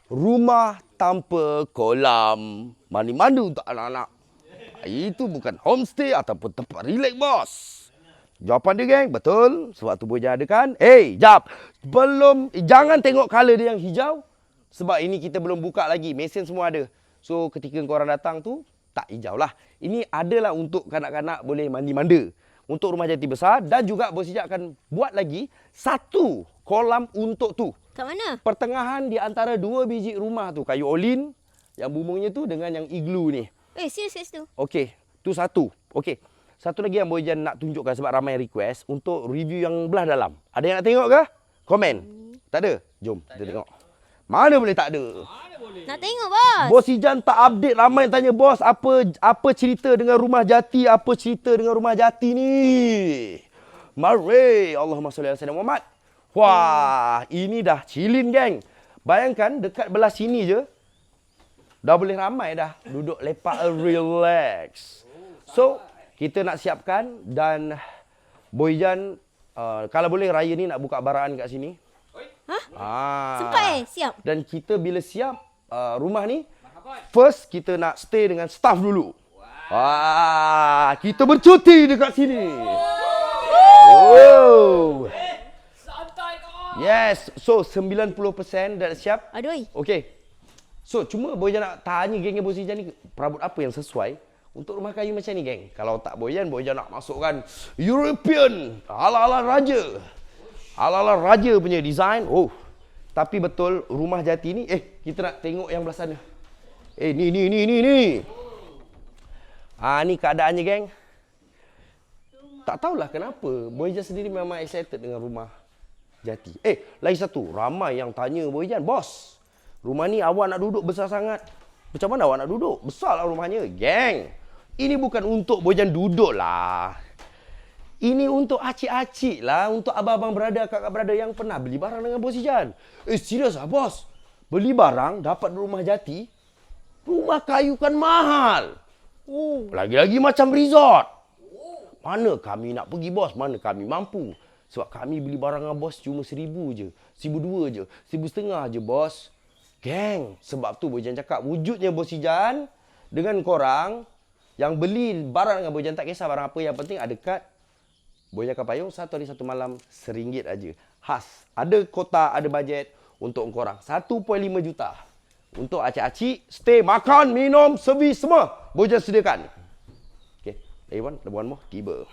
rumah tanpa kolam. Mana-mana untuk anak-anak. Itu bukan homestay ataupun tempat relax, bos. Jawapan dia, geng, betul. Sebab tu Bojan ada kan? Jap. Jangan tengok colour dia yang hijau. Sebab ini kita belum buka lagi. Mesin semua ada. So, ketika korang datang tu, tak hijau lah. Ini adalah untuk kanak-kanak boleh mandi-manda. Untuk rumah jati besar. Dan juga Bos Ijak akan buat lagi satu kolam untuk tu. Kat mana? Pertengahan di antara dua biji rumah tu. Kayu olin yang bumbungnya tu dengan yang igloo ni. Serius kat situ? Okey, tu satu. Okey. Satu lagi yang Bojan nak tunjukkan sebab ramai request untuk review yang belah dalam. Ada yang nak tengok ke? Komen. Tak ada? Jom kita tengok. Mana boleh tak ada? Nak tengok, bos. Bos Ijan tak update, ramai yang tanya, bos, apa cerita dengan rumah jati? Apa cerita dengan rumah jati ni? Mari, Allahumma salli ala sayyidina Muhammad. Wah, ini dah chillin, geng. Bayangkan dekat belah sini je dah boleh ramai dah duduk lepak relax. So, kita nak siapkan dan Bojan kalau boleh raya ni nak buka baraan kat sini. Sempat siap. Dan kita bila siap rumah ni, first kita nak stay dengan staff dulu. Kita bercuti dekat sini. Wow. Yes, so 90% dah siap. Aduh. Okey. So, cuma Bojan nak tanya geng Bos Ijan ni, perabot apa yang sesuai untuk rumah kayu macam ni, geng? Kalau tak Bojan nak masukkan European, ala-ala raja. Ala-ala raja punya design. Oh. Tapi betul rumah jati ni, kita nak tengok yang belah sana. Ni. Ni keadaannya, geng. Tak tahulah kenapa. Bojan sendiri memang excited dengan rumah jati. Lagi satu, ramai yang tanya Bojan, bos, rumah ni awak nak duduk besar sangat. Macam mana awak nak duduk? Besarlah rumahnya. Geng, ini bukan untuk Bojan duduk lah. Ini untuk acik-acik lah. Untuk abang-abang berada, kakak berada yang pernah beli barang dengan Bos Ijan. Serius lah, bos? Beli barang, dapat rumah jati. Rumah kayu kan mahal. Lagi-lagi macam resort. Mana kami nak pergi, bos? Mana kami mampu? Sebab kami beli barang dengan bos cuma 1,000 je. 1,200 je. 1,500 je, bos. Geng, sebab tu Bojan cakap wujudnya Bos Ijan dengan korang yang beli barang dengan Bojan, tak kisah barang apa, yang penting ada kad Bojan Kapayung, satu hari satu malam RM1 aja. Khas. Ada kota, ada bajet untuk korang. 1.5 juta. Untuk acik-acik, stay, makan, minum, servis semua Bojan sediakan. Okey, everyone, the one more, tiba.